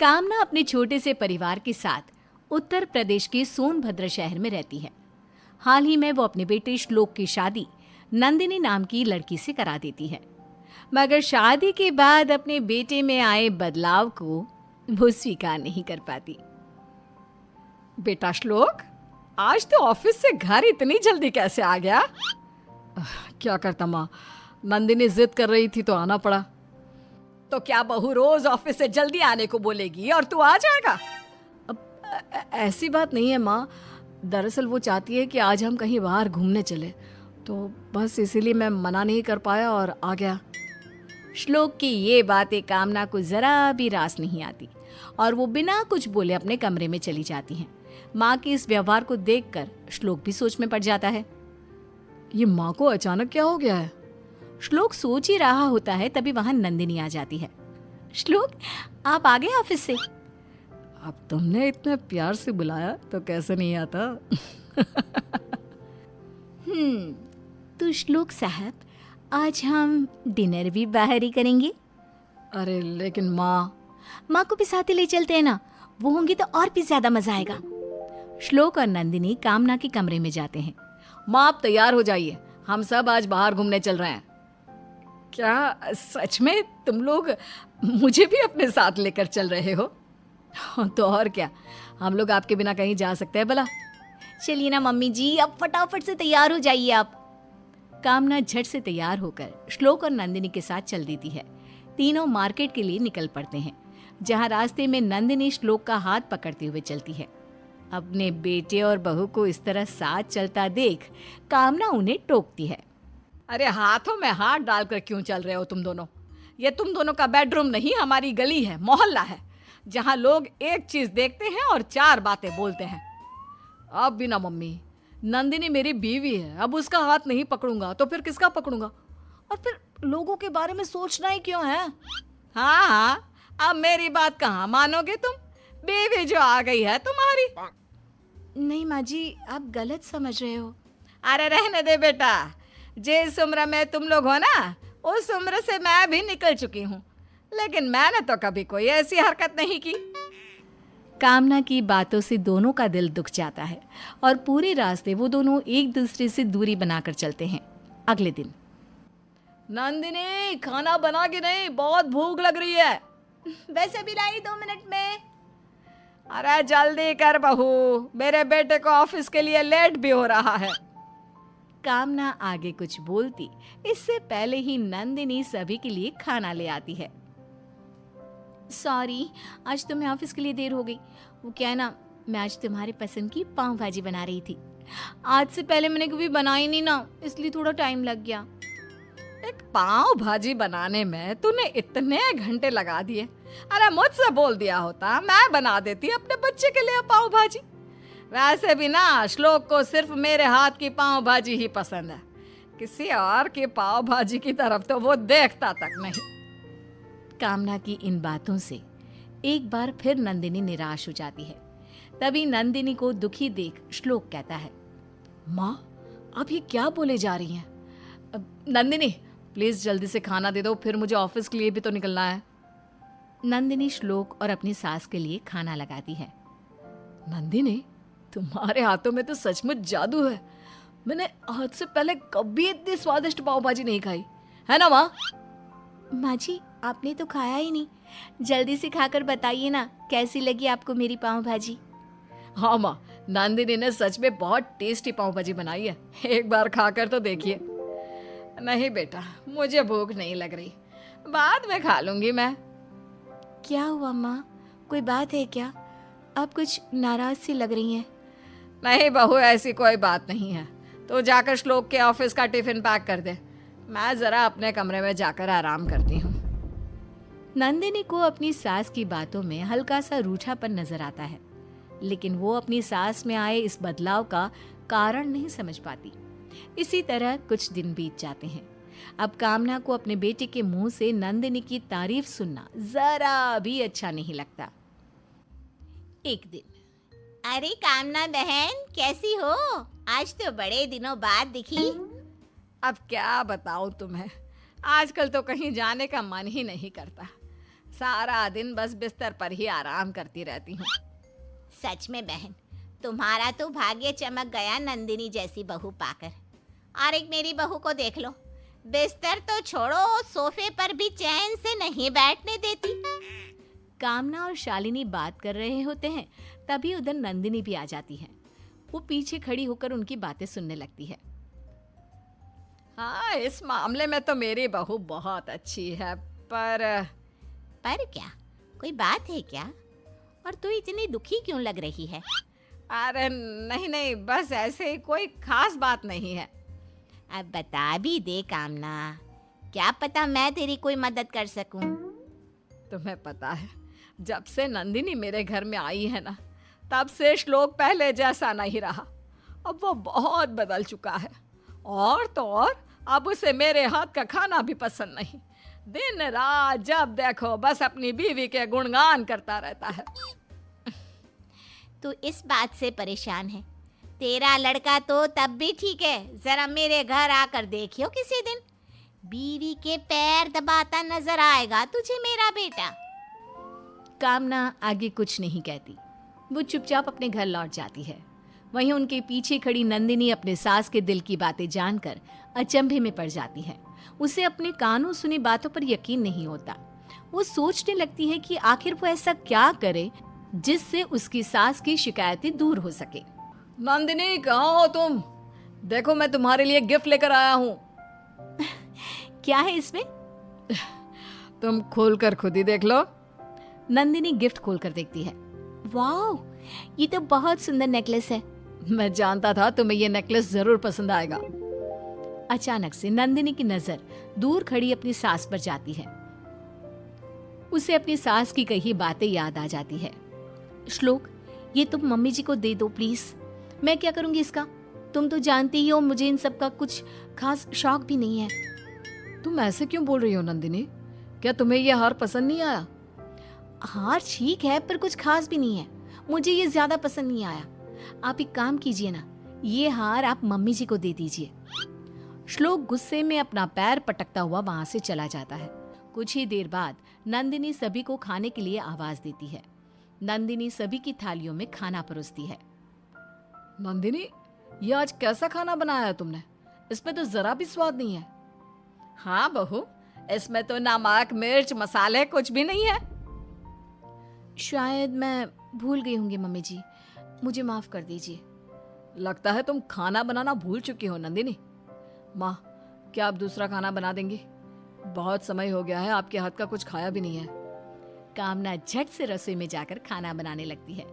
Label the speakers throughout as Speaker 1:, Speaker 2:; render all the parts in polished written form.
Speaker 1: कामना अपने छोटे से परिवार के साथ उत्तर प्रदेश के सोनभद्र शहर में रहती है। हाल ही में वो अपने बेटे श्लोक की शादी नंदिनी नाम की लड़की से करा देती है, मगर शादी के बाद अपने बेटे में आए बदलाव को वो स्वीकार नहीं कर पाती।
Speaker 2: बेटा श्लोक, आज तो ऑफिस से घर इतनी जल्दी कैसे आ गया? क्या करता माँ, नंदिनी जिद कर रही थी तो आना पड़ा। तो क्या बहू रोज ऑफिस से जल्दी आने को बोलेगी और तू आ जाएगा?
Speaker 3: अब ऐसी बात नहीं है माँ, दरअसल वो चाहती है कि आज हम कहीं बाहर घूमने चले, तो बस इसीलिए मैं मना नहीं कर पाया और आ गया।
Speaker 1: श्लोक की ये बातें कामना को जरा भी रास नहीं आती और वो बिना कुछ बोले अपने कमरे में चली जाती हैं। माँ के इस व्यवहार को देखकर श्लोक भी सोच में पड़ जाता है।
Speaker 3: ये माँ को अचानक क्या हो गया है?
Speaker 1: श्लोक सोच ही रहा होता है, तभी वहां नंदिनी आ जाती है। श्लोक, आप आ गए ऑफिस से?
Speaker 3: अब तुमने इतने प्यार से बुलाया तो कैसे नहीं आता।
Speaker 1: तो श्लोक साहब, आज हम डिनर भी बाहर ही करेंगे।
Speaker 3: अरे लेकिन माँ
Speaker 1: को भी साथ ही ले चलते हैं ना, वो होंगी तो और भी ज्यादा मजा आएगा। श्लोक और नंदिनी कामना के कमरे में जाते हैं।
Speaker 3: माँ आप तैयार हो जाइए, हम सब आज बाहर घूमने चल रहे हैं।
Speaker 2: क्या सच में तुम लोग मुझे भी अपने साथ लेकर चल रहे हो?
Speaker 3: तो और क्या, हम लोग आपके बिना कहीं जा सकते हैं भला?
Speaker 1: चलिए ना मम्मी जी, अब फटाफट से तैयार हो जाइए आप। कामना झट से तैयार होकर श्लोक और नंदिनी के साथ चल देती है। तीनों मार्केट के लिए निकल पड़ते हैं, जहां रास्ते में नंदिनी श्लोक का हाथ पकड़ते हुए चलती है। अपने बेटे और बहू को इस तरह साथ चलता देख कामना उन्हें टोकती है।
Speaker 2: अरे हाथों में हाथ डालकर क्यों चल रहे हो तुम दोनों? ये तुम दोनों का बेडरूम नहीं, हमारी गली है, मोहल्ला है, जहां लोग एक चीज देखते हैं और चार बातें बोलते हैं।
Speaker 3: अब भी ना मम्मी, नंदिनी मेरी बीवी है, अब उसका हाथ नहीं पकड़ूंगा तो फिर किसका पकड़ूंगा? और फिर लोगों के बारे में सोचना ही क्यों है?
Speaker 2: हाँ, अब मेरी बात कहाँ मानोगे तुम? बीवी जो आ गई है तुम्हारी।
Speaker 1: नहीं माँ जी, आप गलत समझ रहे हो।
Speaker 2: अरे रहने दे बेटा, जिस उम्र में तुम लोग हो ना, उस उम्र से मैं भी निकल चुकी हूँ, लेकिन मैंने तो कभी कोई ऐसी हरकत नहीं की।
Speaker 1: कामना की बातों से दोनों का दिल दुख जाता है और पूरे रास्ते वो दोनों एक दूसरे से दूरी बनाकर चलते हैं। अगले दिन,
Speaker 3: नंदिनी खाना बना के नहीं, बहुत भूख लग रही है।
Speaker 1: वैसे भी लाई 2 मिनट में।
Speaker 2: अरे जल्दी कर बहू, मेरे बेटे को ऑफिस के लिए लेट भी हो रहा है।
Speaker 1: कामना आगे कुछ बोलती इससे पहले ही नंदिनी सभी के लिए खाना ले आती है। सॉरी, आज तुम्हें ऑफिस के लिए देर हो गई। वो क्या है ना, मैं आज तुम्हारे पसंद की पाव भाजी बना रही थी। आज से पहले मैंने कभी बनाई नहीं ना, इसलिए थोड़ा टाइम लग गया।
Speaker 2: एक पाव भाजी बनाने में तूने इतने घंटे लगा दिए। अरे मुझसे बोल दिया होता, मैं बना देती अपने बच्चे के लिए पाव भाजी। वैसे भी ना श्लोक को सिर्फ मेरे हाथ की पाव भाजी ही पसंद है, किसी और की पाव भाजी की तरफ तो वो देखता तक नहीं।
Speaker 1: कामना की इन बातों से एक बार फिर नंदिनी निराश हो जाती है। तभी नंदिनी को दुखी देख श्लोक कहता है,
Speaker 3: माँ आप ये क्या बोले जा रही हैं? नंदिनी प्लीज जल्दी से खाना दे दो, फिर मुझे ऑफिस के लिए भी तो निकलना है।
Speaker 1: नंदिनी श्लोक और अपनी सास के लिए खाना लगाती है।
Speaker 3: नंदिनी तुम्हारे हाथों में तो सचमुच जादू है, मैंने आज से पहले कभी इतनी स्वादिष्ट पाव भाजी नहीं खाई है ना माँ?
Speaker 1: माँ जी, आपने तो खाया ही नहीं, जल्दी से खाकर बताइए ना कैसी लगी आपको मेरी पाव भाजी।
Speaker 3: हाँ माँ, नंदिनी ने सच में बहुत टेस्टी पाव भाजी बनाई है, एक बार खाकर तो देखिए।
Speaker 2: नहीं बेटा, मुझे भूख नहीं लग रही, बाद में खा लूंगी मैं।
Speaker 1: क्या हुआ माँ, कोई बात है क्या? आप कुछ नाराज सी लग रही हैं।
Speaker 2: नहीं बहू, ऐसी कोई बात नहीं है। तो जाकर श्लोक के ऑफिस का टिफिन पैक कर दे, मैं जरा अपने कमरे में जाकर आराम करती हूँ।
Speaker 1: नंदिनी को अपनी सास की बातों में हल्का सा रूठापन नजर आता है, लेकिन वो अपनी सास में आए इस बदलाव का कारण नहीं समझ पाती। इसी तरह कुछ दिन बीत जाते हैं। अब कामना को अपने बेटे के मुंह से नंदिनी की तारीफ सुनना जरा भी अच्छा नहीं लगता। एक दिन,
Speaker 4: अरे कामना बहन, कैसी हो? आज तो बड़े दिनों बाद दिखी।
Speaker 2: अब क्या बताऊं तुम्हें, आजकल तो कहीं जाने का मन ही नहीं करता। सारा दिन बस बिस्तर पर ही आराम करती रहती हूँ।
Speaker 4: सच में बहन, तुम्हारा तो भाग्य चमक गया नंदिनी जैसी बहू पाकर। और एक मेरी बहू को देख लो, बिस्तर तो छोड़ो, सोफे पर भी चैन से नहीं बैठने देती।
Speaker 1: कामना और शालिनी बात कर रहे होते हैं, तभी उधर नंदिनी भी आ जाती है। वो पीछे खड़ी होकर उनकी बातें सुनने लगती है।
Speaker 2: हाँ, इस मामले में तो मेरी बहू बहुत अच्छी है, पर
Speaker 4: क्या कोई बात है क्या? और तू इतनी दुखी क्यों लग रही है?
Speaker 2: अरे नहीं नहीं, बस ऐसे ही, कोई खास बात नहीं है।
Speaker 4: अब बता भी दे कामना, क्या पता मैं तेरी कोई मदद कर सकूं।
Speaker 2: तुम्हें पता है, जब से नंदिनी मेरे घर में आई है ना, तब से श्लोक पहले जैसा नहीं रहा। अब वो बहुत बदल चुका है। और तो और, अब उसे मेरे हाथ का खाना भी पसंद नहीं। दिन रात जब देखो बस अपनी बीवी के गुणगान करता रहता है।
Speaker 4: तू इस बात से परेशान है? तेरा लड़का तो तब भी ठीक है, जरा मेरे घर आकर देखियो किसी दिन, बीवी के पैर दबाता नजर आएगा तुझे मेरा बेटा।
Speaker 1: कामना आगे कुछ नहीं कहती। वो चुपचाप अपने घर लौट जाती है। वहीं उनके पीछे खड़ी नंदिनी अपने सास के दिल की बातें जानकर अचंभे में पड़ जाती है। उसे अपने कानों सुनी बातों पर यकीन नहीं होता। वो सोचने लगती है कि आखिर वो ऐसा क्या करे जिससे उसकी सास की शिकायतें दूर हो सके।
Speaker 2: नंदिनी, कहाँ हो तुम? देखो, मैं तुम्हारे लिए गिफ्ट लेकर आया हूँ।
Speaker 1: क्या है इसमें?
Speaker 2: तुम खोलकर खुद ही देख लो।
Speaker 1: नंदिनी गिफ्ट खोलकर देखती है। वाह, ये तो बहुत सुंदर नेकलेस है।
Speaker 2: मैं जानता था तुम्हें ये नेकलेस जरूर पसंद आएगा।
Speaker 1: अचानक से नंदिनी की नजर दूर खड़ी अपनी सास पर जाती है। उसे अपनी सास की कही बातें याद आ जाती है। श्लोक, ये तुम मम्मी जी को दे दो प्लीज। मैं क्या करूंगी इसका? तुम तो जानती ही हो मुझे इन सब का कुछ खास शौक भी नहीं है।
Speaker 2: तुम ऐसे क्यों बोल रही हो नंदिनी? क्या तुम्हें ये हार पसंद नहीं आया?
Speaker 1: हार ठीक है, पर कुछ खास भी नहीं है। मुझे ये ज्यादा पसंद नहीं आया। आप एक काम कीजिए ना, ये हार आप मम्मी जी को दे दीजिए। श्लोक गुस्से में अपना पैर पटकता हुआ वहां से चला जाता है। कुछ ही देर बाद नंदिनी सभी को खाने के लिए आवाज देती है। नंदिनी सभी की थालियों में खाना परोसती है।
Speaker 2: नंदिनी, ये आज कैसा खाना बनाया है तुमने? इसमें तो जरा भी स्वाद नहीं है। हाँ बहू, इसमें तो नमक मिर्च मसाले कुछ भी नहीं है।
Speaker 1: शायद मैं भूल गई होंगी मम्मी जी, मुझे माफ कर दीजिए।
Speaker 2: लगता है तुम खाना बनाना भूल चुकी हो नंदिनी। माँ, क्या आप दूसरा खाना बना देंगी? बहुत समय हो गया है, आपके हाथ का कुछ खाया भी नहीं है।
Speaker 1: कामना झट से रसोई में जाकर खाना बनाने लगती है।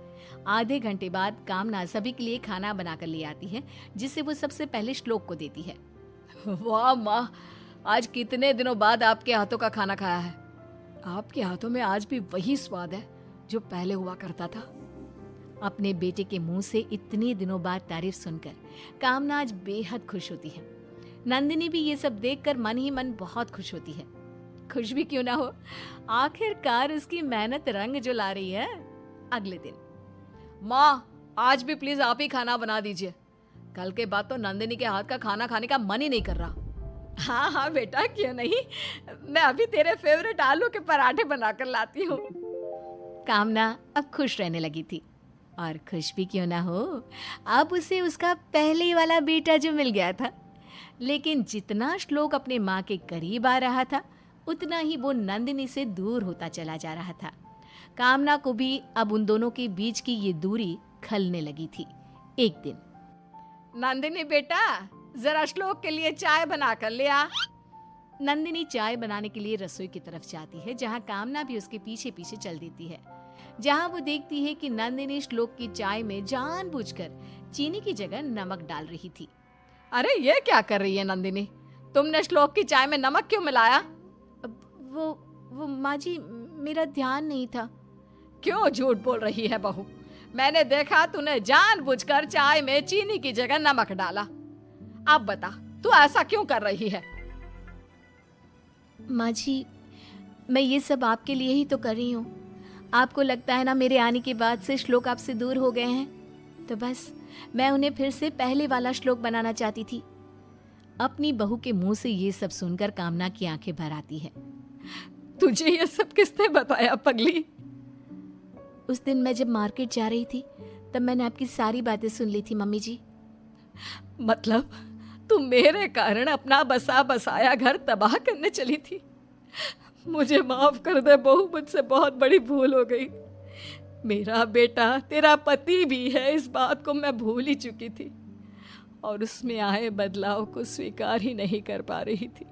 Speaker 1: आधे घंटे बाद कामना सभी के लिए खाना बनाकर ले आती है, जिसे वो सबसे पहले श्लोक को देती है।
Speaker 2: वाह माँ, आज कितने दिनों बाद आपके हाथों का खाना खाया है। आपके हाथों में आज भी वही स्वाद है जो पहले हुआ करता था।
Speaker 1: अपने बेटे के मुंह से इतने दिनों बाद तारीफ सुनकर कामना आज बेहद खुश होती है। नंदिनी भी ये सब देखकर मन ही मन बहुत खुश होती है। खुश भी क्यों ना हो, आखिरकार उसकी मेहनत रंग जो ला रही है। अगले दिन,
Speaker 2: माँ, आज भी प्लीज आप ही खाना बना दीजिए। कल के बाद तो नंदिनी के हाथ का खाना खाने का मन ही नहीं कर रहा। हाँ हाँ बेटा, क्यों नहीं, मैं अभी तेरे फेवरेट आलू के पराठे बनाकर लाती हूँ।
Speaker 1: कामना अब खुश रहने लगी थी। और खुश भी क्यों ना हो, अब उसे उसका पहले वाला बेटा जो मिल गया था। लेकिन जितना श्लोक अपने माँ के करीब आ रहा था, उतना ही वो नंदिनी से दूर होता चला जा रहा था। कामना को भी अब उन दोनों के बीच की ये दूरी खलने लगी थी। एक दिन,
Speaker 2: नंदिनी बेटा, जरा श्लोक के लिए चाय बना कर ले आ।
Speaker 1: नंदिनी चाय बनाने के लिए रसोई की तरफ जाती है, जहाँ कामना भी उसके पीछे पीछे चल देती है। जहाँ वो देखती है कि नंदिनी श्लोक की चाय में जानबूझकर चीनी की जगह नमक डाल रही थी।
Speaker 2: अरे ये क्या कर रही है नंदिनी? तुमने श्लोक की चाय में नमक क्यों मिलाया?
Speaker 1: वो माँ जी, मेरा ध्यान नहीं था।
Speaker 2: क्यों झूठ बोल रही है बहू? मैंने देखा तूने जानबूझकर चाय में चीनी की जगह नमक डाला। अब बता, तू ऐसा क्यों कर रही है?
Speaker 1: माँ जी, मैं ये सब आपके लिए ही तो कर रही हूँ। आपको लगता है ना मेरे आने के बाद से श्लोक आपसे दूर हो गए हैं, तो बस मैं उन्हें फिर से पहले वाला श्लोक बनाना चाहती थी। अपनी बहू के मुंह से ये सब सुनकर कामना की आंखें भर आती है।
Speaker 3: तुझे ये सब किसने बताया पगली?
Speaker 1: उस दिन मैं जब मार्केट जा रही थी तब मैंने आपकी सारी बातें सुन ली थी मम्मी जी।
Speaker 3: मतलब तू मेरे कारण अपना बसा बसाया घर तबाह करने चली थी? मुझे माफ कर दे बहू, मुझसे बहुत बड़ी भूल हो गई। मेरा बेटा तेरा पति भी है, इस बात को मैं भूल ही चुकी थी और उसमें आए बदलाव को स्वीकार ही नहीं कर पा रही थी।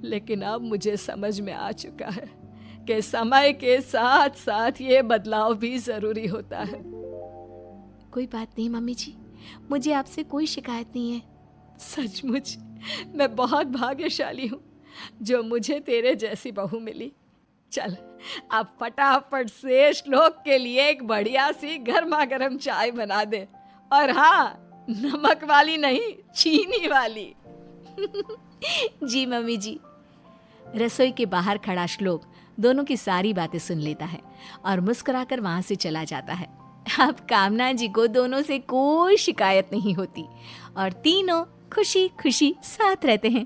Speaker 3: लेकिन अब मुझे समझ में आ चुका है कि समय के साथ साथ ये बदलाव भी जरूरी होता है।
Speaker 1: कोई बात नहीं मम्मी जी, मुझे आपसे कोई शिकायत नहीं है।
Speaker 3: सचमुच मैं बहुत भाग्यशाली हूँ जो मुझे तेरे जैसी बहू मिली। चल अब फटाफट से श्लोक के लिए एक बढ़िया सी गर्मा गर्म चाय बना दे, और हाँ, नमक वाली नहीं, चीनी वाली।
Speaker 1: जी मम्मी जी। रसोई के बाहर खड़ा श्लोक दोनों की सारी बातें सुन लेता है और मुस्कुराकर वहां से चला जाता है। अब कामना जी को दोनों से कोई शिकायत नहीं होती और तीनों खुशी खुशी साथ रहते हैं।